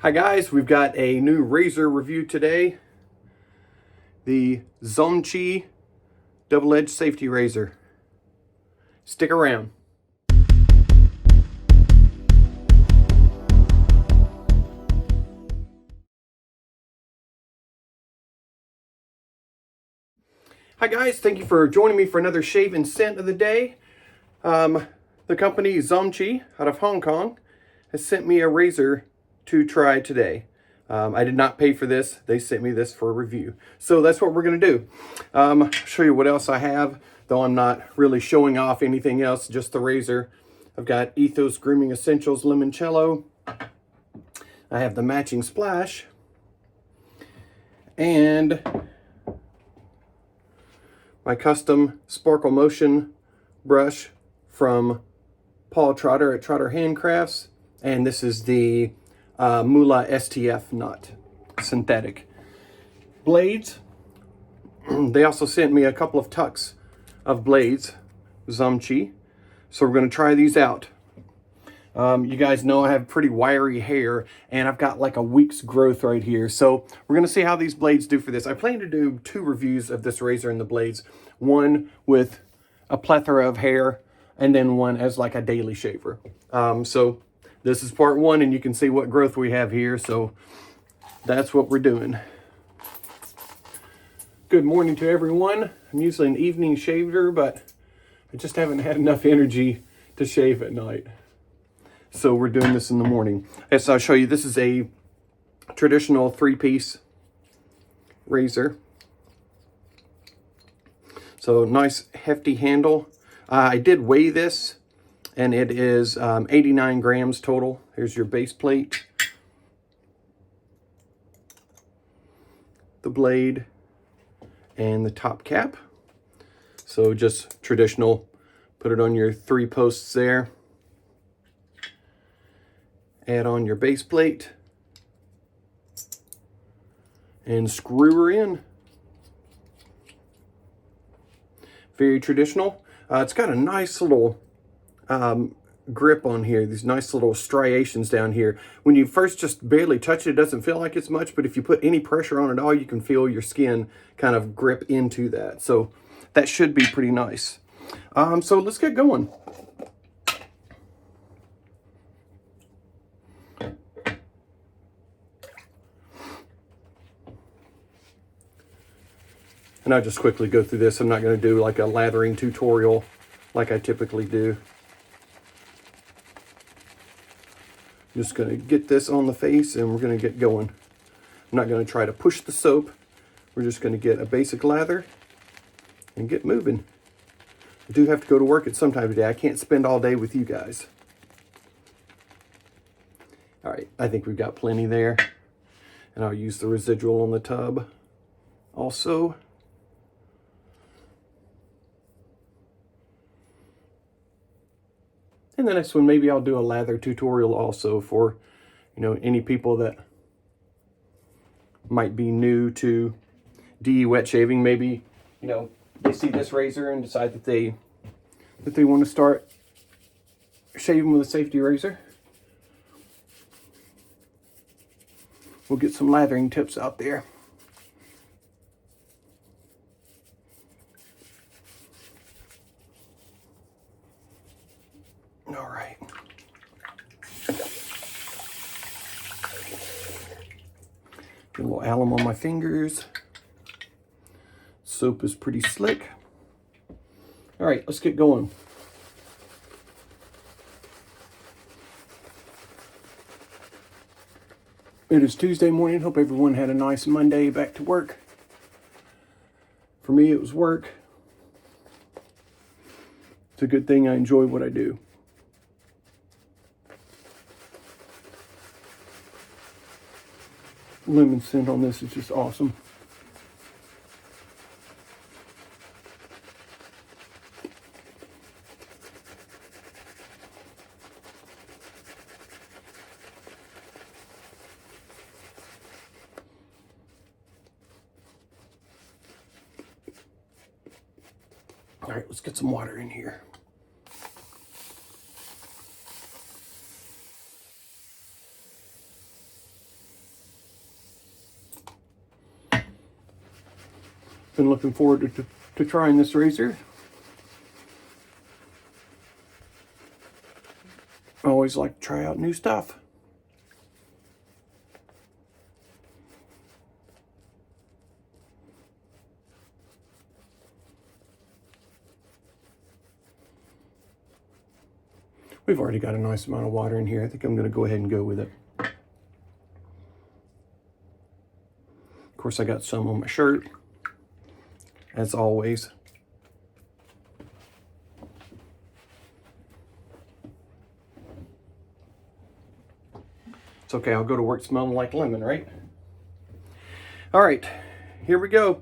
Hi guys, we've got a new razor review today. The Zomchí double-edged safety razor. Stick around. Hi guys, thank you for joining me for another shave and scent of the day. The company Zomchí out of Hong Kong has sent me a razor to try today. I did not pay for this. They sent me this for a review. So that's what we're going to do. I'll show you what else I have, though I'm not really showing off anything else, just the razor. I've got Ethos Grooming Essentials Limoncello. I have the matching splash. And my custom Sparkle Motion brush from Paul Trotter at Trotter Handcrafts. And this is the Mula STF nut, synthetic. Blades. They also sent me a couple of tucks of blades, Zomchí. So we're going to try these out. You guys know I have pretty wiry hair, and I've got like a week's growth right here. So we're going to see how these blades do for this. I plan to do 2 reviews of this razor and the blades. One with a plethora of hair, and then one as like a daily shaver. So this is part 1, and you can see what growth we have here. So that's what we're doing. Good morning to everyone. I'm usually an evening shaver, but I just haven't had enough energy to shave at night. So we're doing this in the morning. So I'll show you, this is a traditional 3-piece razor. So nice hefty handle. I did weigh this, and it is 89 grams total. Here's your base plate, the blade, and the top cap. So just traditional, put it on your 3 posts there. Add on your base plate and screw her in. Very traditional. It's got a nice little grip on here, these nice little striations down here. When you first just barely touch it, it doesn't feel like it's much, but if you put any pressure on it at all, you can feel your skin kind of grip into that. So that should be pretty nice. So let's get going. And I'll just quickly go through this. I'm not going to do like a lathering tutorial like I typically do. I'm just going to get this on the face and we're going to get going. I'm not going to try to push the soap. We're just going to get a basic lather and get moving. I do have to go to work at some time today. I can't spend all day with you guys. All right, I think we've got plenty there. And I'll use the residual on the tub also. And the next one, maybe I'll do a lather tutorial also for, any people that might be new to DE wet shaving. Maybe, they see this razor and decide that they want to start shaving with a safety razor. We'll get some lathering tips out there. All right. Get a little alum on my fingers. Soap is pretty slick. All right, let's get going. It is Tuesday morning. Hope everyone had a nice Monday back to work. For me, it was work. It's a good thing I enjoy what I do. Lemon scent on this is just awesome. All right, let's get some water in here. Been looking forward to trying this razor. I always like to try out new stuff. We've already got a nice amount of water in here. I think I'm going to go ahead and go with it. Of course, I got some on my shirt, as always. It's okay, I'll go to work smelling like lemon, right? All right, here we go.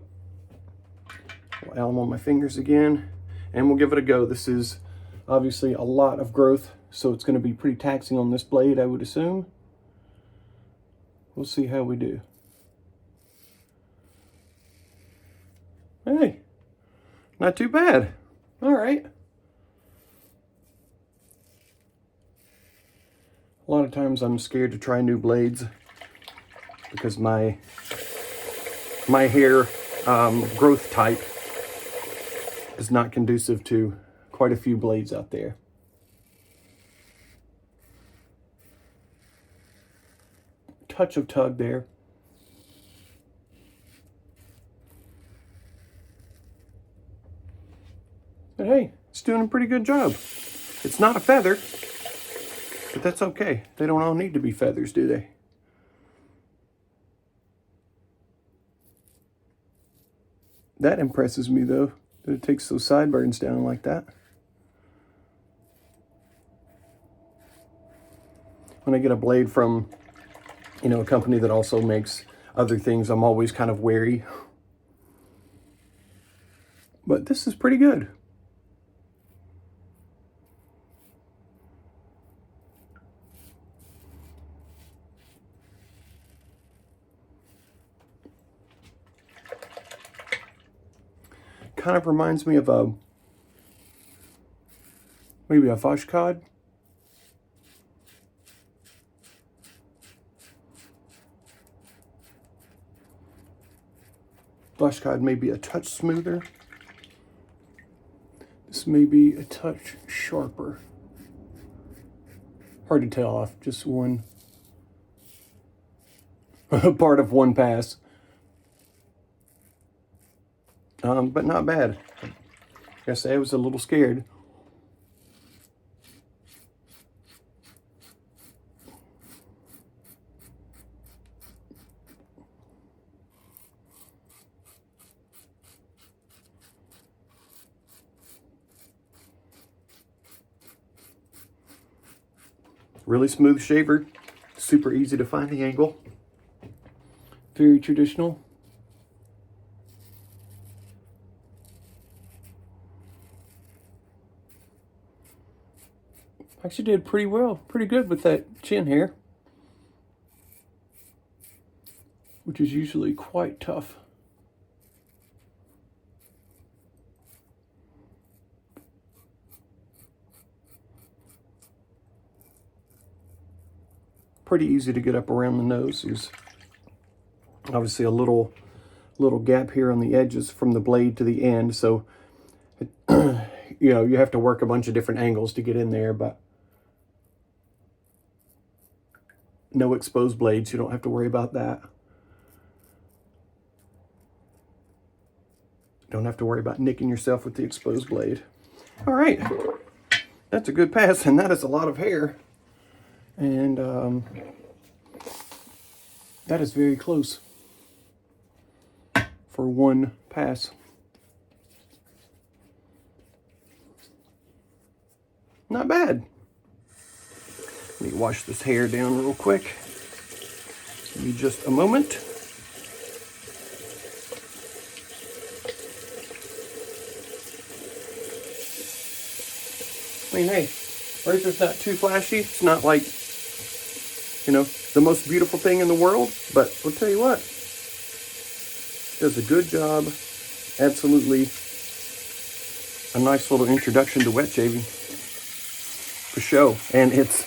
I'll alum on my fingers again, and we'll give it a go. This is obviously a lot of growth, so it's going to be pretty taxing on this blade, I would assume. We'll see how we do. Hey, not too bad. All right. A lot of times I'm scared to try new blades because my hair growth type is not conducive to quite a few blades out there. Touch of tug there. But hey, it's doing a pretty good job. It's not a feather, but that's okay. They don't all need to be feathers, do they? That impresses me, though, that it takes those sideburns down like that. When I get a blade from, you know, a company that also makes other things, I'm always kind of wary. But this is pretty good. Kind of reminds me of maybe a Wetshaving. Wetshaving may be a touch smoother. This may be a touch sharper. Hard to tell off just one part of one pass. But not bad. I guess I was a little scared. Really smooth shaver. Super easy to find the angle. Very traditional. Actually did pretty well, pretty good with that chin hair, which is usually quite tough. Pretty easy to get up around the nose. There's obviously a little gap here on the edges from the blade to the end, so you know, you have to work a bunch of different angles to get in there, but no exposed blades, you don't have to worry about that. Don't have to worry about nicking yourself with the exposed blade. All right, that's a good pass, and that is a lot of hair. And that is very close for one pass. Not bad. Let me wash this hair down real quick. Give me just a moment. I mean, hey, razor's not too flashy. It's not like, you know, the most beautiful thing in the world, but I'll tell you what, it does a good job. Absolutely a nice little introduction to wet shaving for show. And it's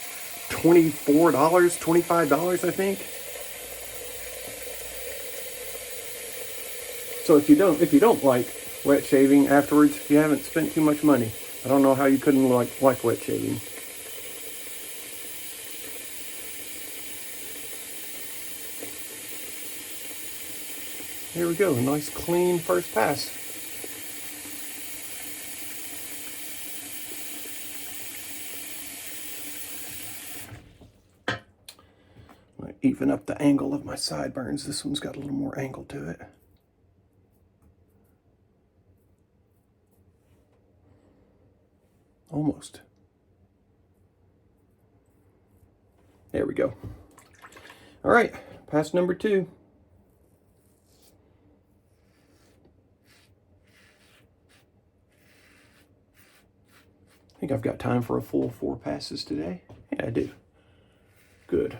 $24, $25, I think. So if you don't like wet shaving afterwards, you haven't spent too much money. I don't know how you couldn't like wet shaving. Here we go, nice clean first pass. I'm gonna even up the angle of my sideburns. This one's got a little more angle to it. Almost. There we go. All right, pass number 2. I think I've got time for a full 4 passes today. Yeah, I do. Good.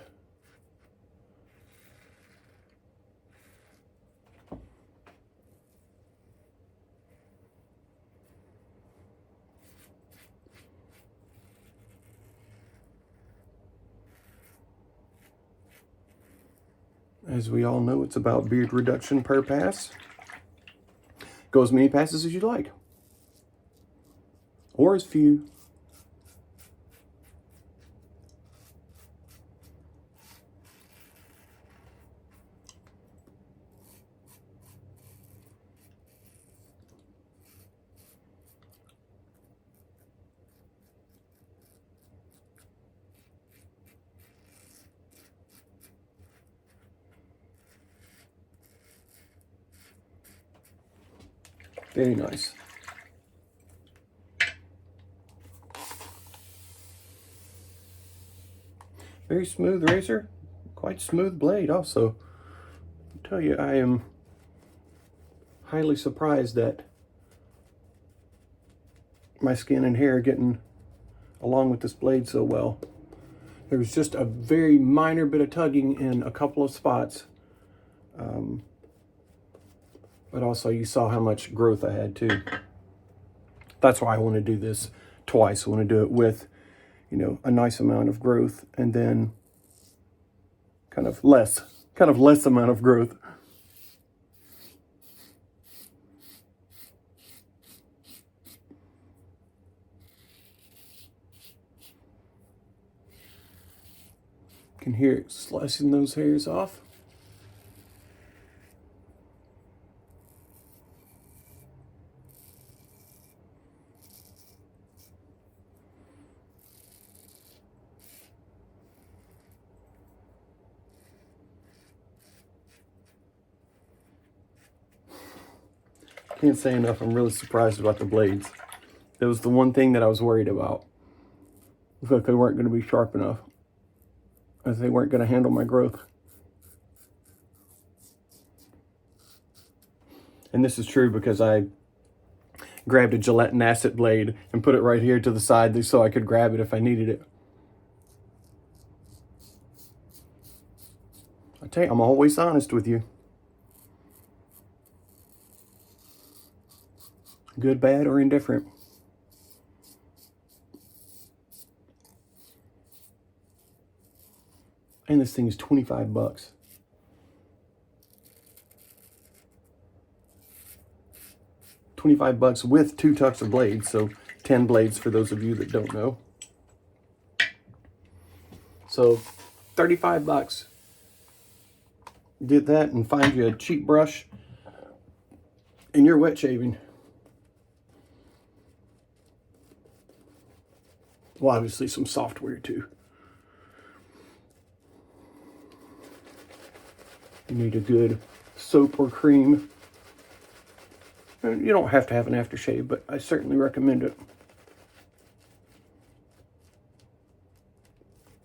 As we all know, it's about beard reduction per pass. Go as many passes as you like. Or as few. Very nice. Very smooth razor, quite smooth blade also. I tell you, I am highly surprised that my skin and hair are getting along with this blade so well. There was just a very minor bit of tugging in a couple of spots. But also you saw how much growth I had too. That's why I want to do this twice. I want to do it with, a nice amount of growth, and then kind of less amount of growth. You can hear it slicing those hairs off. Can't say enough. I'm really surprised about the blades. That was the one thing that I was worried about. Looked like they weren't going to be sharp enough, as they weren't going to handle my growth. And this is true because I grabbed a Gillette Nasset blade and put it right here to the side so I could grab it if I needed it. I tell you, I'm always honest with you. Good, bad, or indifferent. And this thing is 25 bucks. $25 with 2 tucks of blades, so 10 blades for those of you that don't know. So 35 bucks. Did that and find you a cheap brush and you're wet shaving. Well, obviously some software too. You need a good soap or cream. And you don't have to have an aftershave, but I certainly recommend it.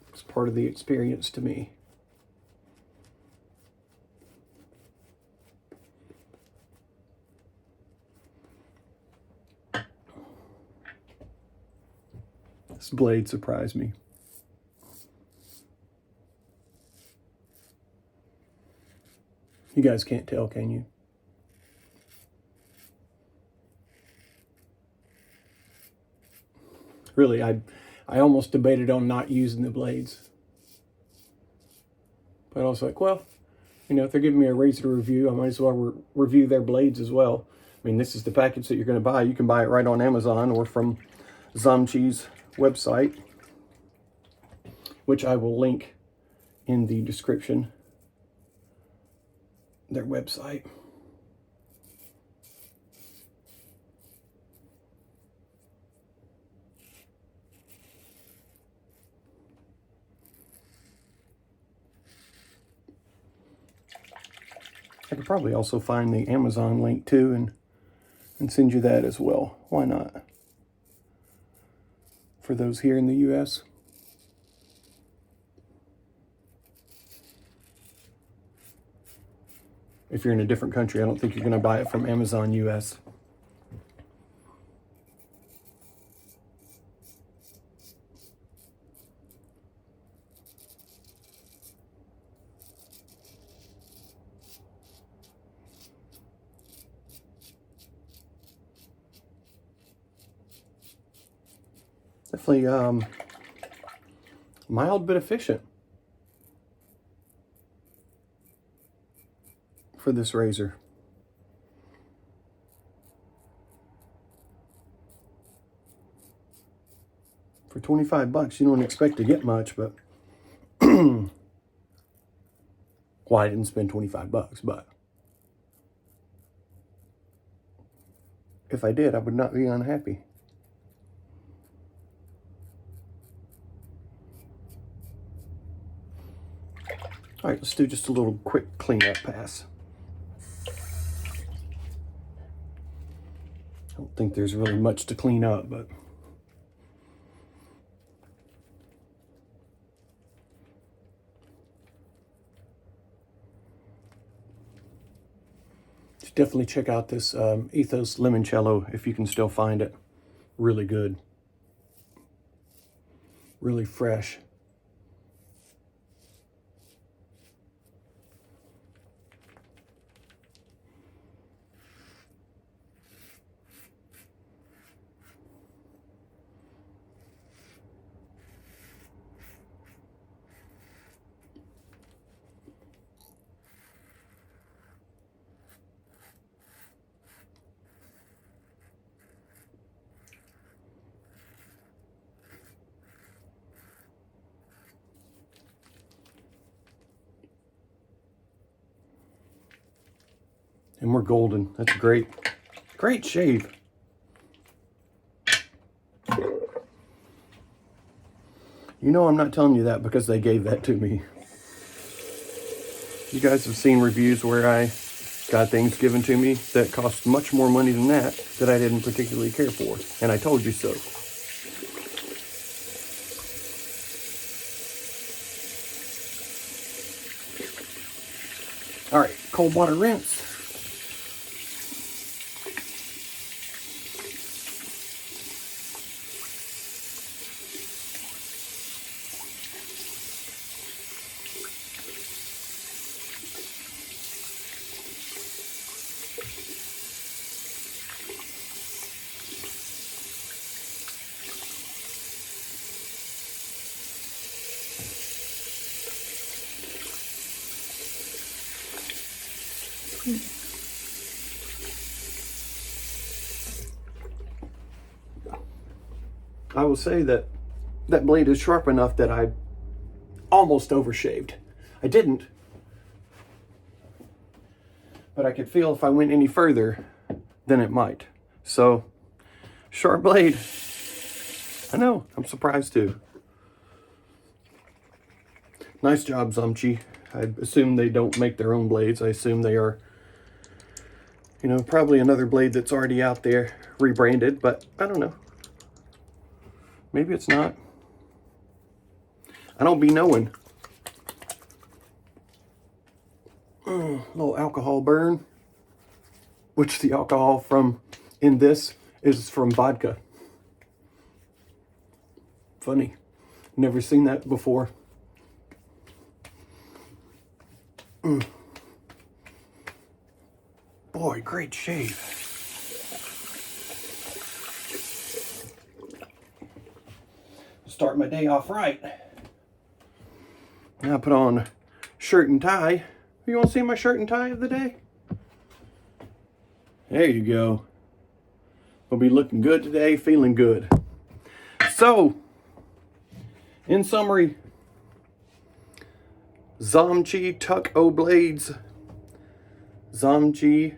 It's part of the experience to me. This blade surprised me. You guys can't tell, can you? Really, I almost debated on not using the blades. But I was like, well, You know, if they're giving me a razor to review, I might as well review their blades as well. I mean, this is the package that you're going to buy. You can buy it right on Amazon or from Zomchí's website, which I will link in the description. Their website. I could probably also find the Amazon link too and send you that as well. Why not? For those here in the US. If you're in a different country, I don't think you're going to buy it from Amazon US. Definitely mild but efficient for this razor. For 25 bucks, you don't expect to get much, but well, I didn't spend 25 bucks, but if I did, I would not be unhappy. All right, let's do just a little quick cleanup pass. I don't think there's really much to clean up, but definitely check out this Ethos Limoncello if you can still find it. Really good. Really fresh. And we're golden. That's great. Great shave. You know I'm not telling you that because they gave that to me. You guys have seen reviews where I got things given to me that cost much more money than that I didn't particularly care for. And I told you so. All right, cold water rinse. I will say that that blade is sharp enough that I almost overshaved. I didn't, but I could feel if I went any further, then it might. So, sharp blade. I know, I'm surprised too. Nice job, Zomchí. I assume they don't make their own blades. I assume they are, you know, probably another blade that's already out there, rebranded, but I don't know. Maybe it's not. I don't be knowing. Little alcohol burn, which the alcohol from in this is from vodka. Funny. Never seen that before. Boy, great shave. Start my day off right. Now I put on shirt and tie You want to see my shirt and tie of the day? There you go. We'll be looking good today, feeling good. So, in summary, Zomchí Tuck-O Blades, Zomchí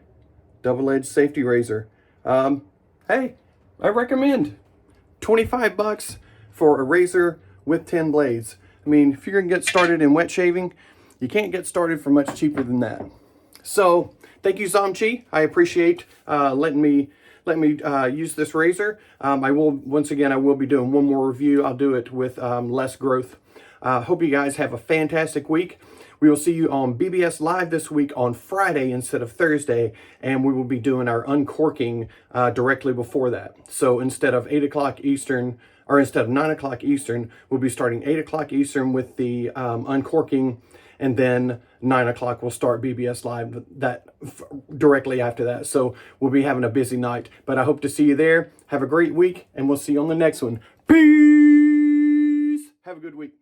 double-edged safety razor. Hey, I recommend $25 for a razor with 10 blades. I mean, if you're gonna get started in wet shaving, you can't get started for much cheaper than that. So, thank you, Zomchí. I appreciate letting me use this razor. I will be doing one more review. I'll do it with less growth. Hope you guys have a fantastic week. We will see you on BBS Live this week on Friday instead of Thursday, and we will be doing our uncorking directly before that. So instead of 8 o'clock Eastern, or instead of 9 o'clock Eastern, we'll be starting 8 o'clock Eastern with the uncorking, and then 9 o'clock we'll start BBS Live directly after that. So we'll be having a busy night, but I hope to see you there. Have a great week, and we'll see you on the next one. Peace! Have a good week.